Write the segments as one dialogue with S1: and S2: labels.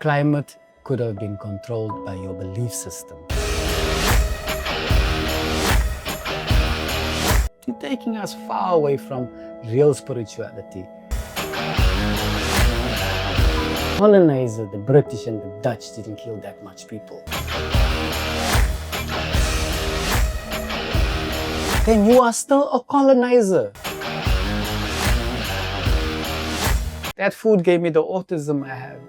S1: Climate could have been controlled by your belief system. You're taking us far away from real spirituality. Colonizer, the British and the Dutch didn't kill that much people. Then you are still a colonizer. That food gave me the autism I have.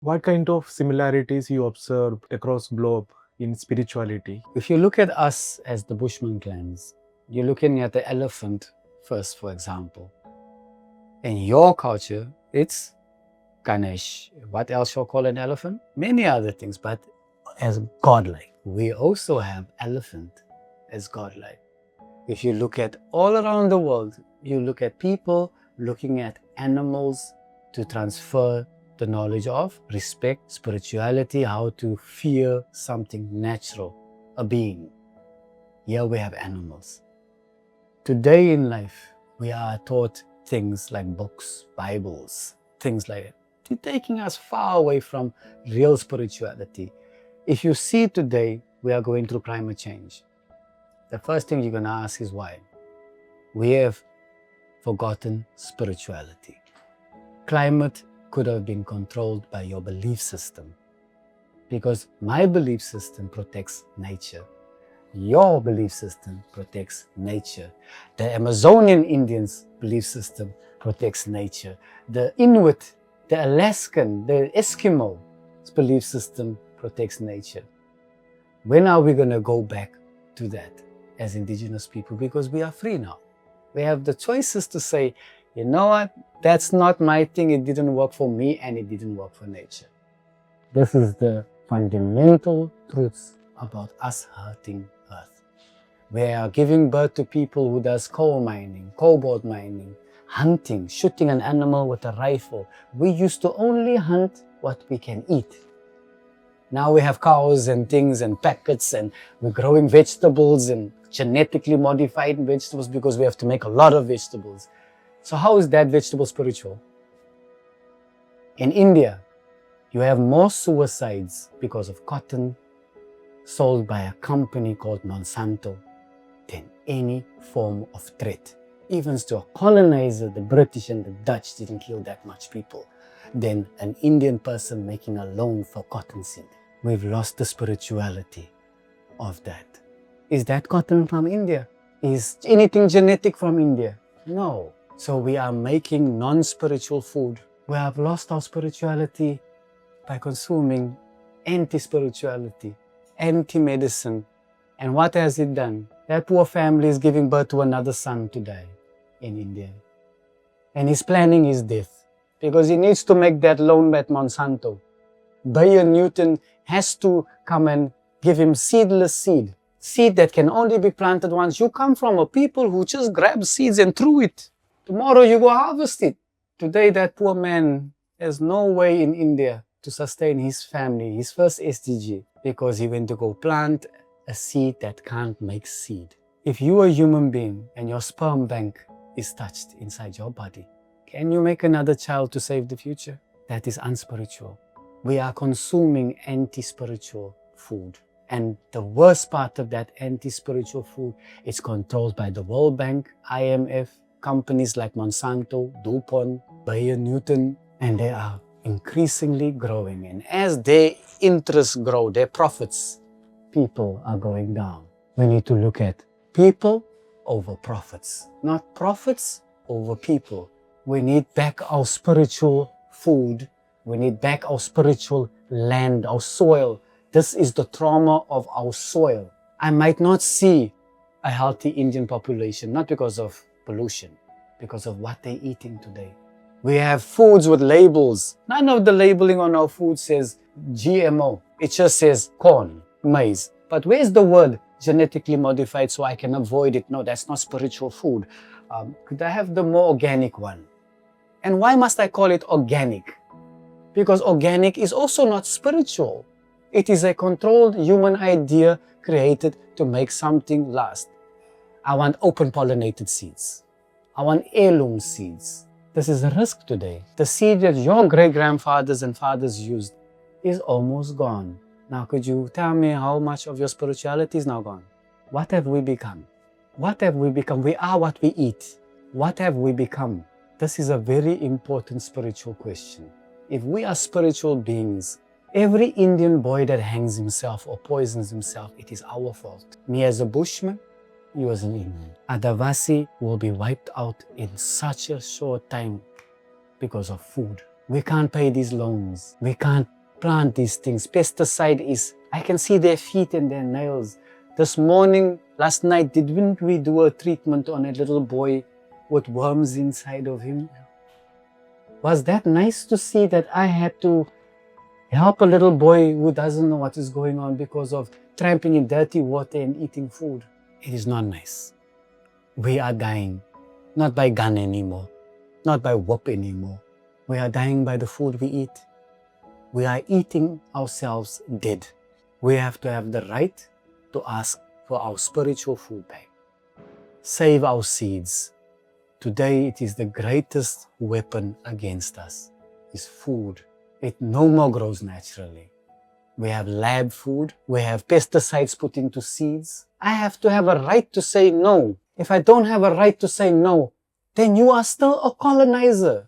S2: What kind of similarities you observe across globe in spirituality?
S1: If you look at us as the Bushman clans, you're looking at the elephant first, for example. In your culture, it's Ganesh. What else you'll call an elephant? Many other things, but as godlike. We also have elephant as godlike. If you look at all around the world, you look at people looking at animals to transfer the knowledge of respect, spirituality, how to fear something natural, a being. Here we have animals. Today in life, we are taught things like books, Bibles, things like that. You're taking us far away from real spirituality. If you see today, we are going through climate change. The first thing you're going to ask is why? We have forgotten spirituality. Climate could have been controlled by your belief system, because my belief system protects nature. Your belief system protects nature. The Amazonian Indians' belief system protects nature. The Inuit, the Alaskan, the Eskimo's belief system protects nature. When are we going to go back to that as Indigenous people? Because we are free now. We have the choices to say, you know what, that's not my thing, it didn't work for me and it didn't work for nature. This is the fundamental truths about us hurting Earth. We are giving birth to people who does coal mining, cobalt mining, hunting, shooting an animal with a rifle. We used to only hunt what we can eat. Now we have cows and things and packets, and we're growing vegetables and genetically modified vegetables because we have to make a lot of vegetables. So how is that vegetable spiritual? In India, you have more suicides because of cotton sold by a company called Monsanto than any form of threat. Even to a colonizer, the British and the Dutch didn't kill that much people than an Indian person making a loan for cottonseed. We've lost the spirituality of that. Is that cotton from India? Is anything genetic from India? No. So we are making non-spiritual food. We have lost our spirituality by consuming anti-spirituality, anti-medicine. And what has it done? That poor family is giving birth to another son to die in India. And he's planning his death because he needs to make that loan at Monsanto. Bayer Newton has to come and give him seedless seed. Seed that can only be planted once. You come from a people who just grab seeds and threw it. Tomorrow you go harvest it. Today that poor man has no way in India to sustain his family, his first SDG, because he went to go plant a seed that can't make seed. If you are a human being and your sperm bank is touched inside your body, can you make another child to save the future? That is unspiritual. We are consuming anti-spiritual food. And the worst part of that anti-spiritual food is controlled by the World Bank, IMF, companies like Monsanto, DuPont, Bayer Newton, and they are increasingly growing. And as their interests grow, their profits, people are going down. We need to look at people over profits, not profits over people. We need back our spiritual food. We need back our spiritual land, our soil. This is the trauma of our soil. I might not see a healthy Indian population, not because of pollution, because of what they're eating today. We have foods with labels. None of the labeling on our food says GMO. It just says corn, maize. But where's the word genetically modified so I can avoid it? No, that's not spiritual food. Could I have the more organic one? And why must I call it organic? Because organic is also not spiritual. It is a controlled human idea created to make something last. I want open pollinated seeds. I want heirloom seeds. This is a risk today. The seed that your great-grandfathers and fathers used is almost gone. Now, could you tell me how much of your spirituality is now gone? What have we become? What have we become? We are what we eat. What have we become? This is a very important spiritual question. If we are spiritual beings, every Indian boy that hangs himself or poisons himself, it is our fault. Me as a Bushman, you as an Indian. Adavasi will be wiped out in such a short time because of food. We can't pay these loans. We can't plant these things. Pesticide is, I can see their feet and their nails. This morning, last night, didn't we do a treatment on a little boy with worms inside of him? Was that nice to see that I had to help a little boy who doesn't know what is going on because of tramping in dirty water and eating food? It is not nice. We are dying, not by gun anymore, not by whoop anymore. We are dying by the food we eat. We are eating ourselves dead. We have to have the right to ask for our spiritual food back. Save our seeds. Today it is the greatest weapon against us, is food. It no more grows naturally. We have lab food, we have pesticides put into seeds. I have to have a right to say no. If I don't have a right to say no, then you are still a colonizer.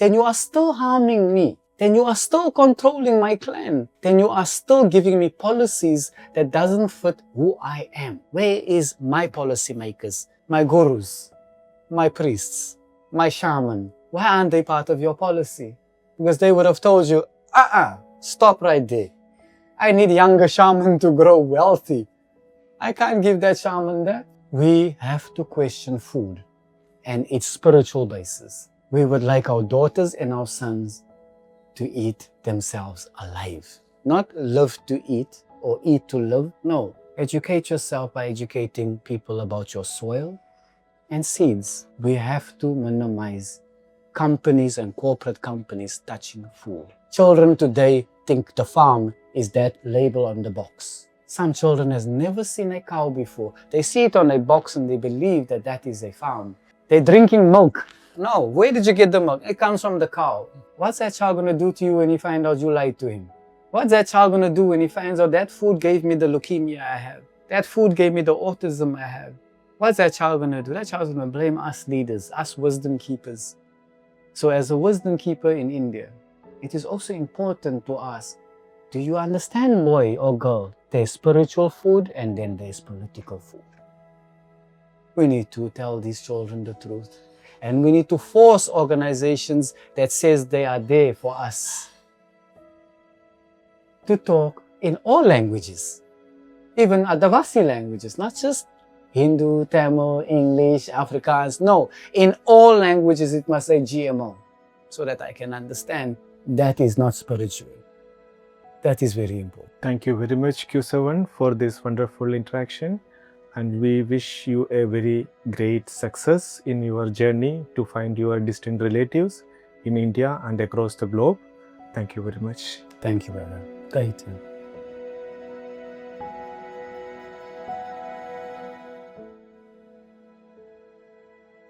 S1: Then you are still harming me. Then you are still controlling my clan. Then you are still giving me policies that doesn't fit who I am. Where is my policymakers, my gurus, my priests, my shaman? Why aren't they part of your policy? Because they would have told you, stop right there. I need younger shaman to grow wealthy. I can't give that shaman that. We have to question food and its spiritual basis. We would like our daughters and our sons to eat themselves alive. Not live to eat or eat to live. No. Educate yourself by educating people about your soil and seeds. We have to minimize companies and corporate companies touching food. Children today think the farm is that label on the box. Some children has never seen a cow before. They see it on a box and they believe that that is a farm. They're drinking milk. No, where did you get the milk? It comes from the cow. What's that child going to do to you when he finds out you lied to him? What's that child going to do when he finds out that food gave me the leukemia I have? That food gave me the autism I have? What's that child going to do? That child's going to blame us leaders, us wisdom keepers. So as a wisdom keeper in India, it is also important to ask, do you understand, boy or girl? There's spiritual food and then there's political food. We need to tell these children the truth. And we need to force organizations that says they are there for us to talk in all languages, even Adavasi languages, not just Hindu, Tamil, English, Afrikaans. No, in all languages it must say GMO so that I can understand that is not spiritual. That is very important.
S2: Thank you very much, Q7, for this wonderful interaction. And we wish you a very great success in your journey to find your distant relatives in India and across the globe. Thank you very much.
S1: Thank you, brother. Thank you.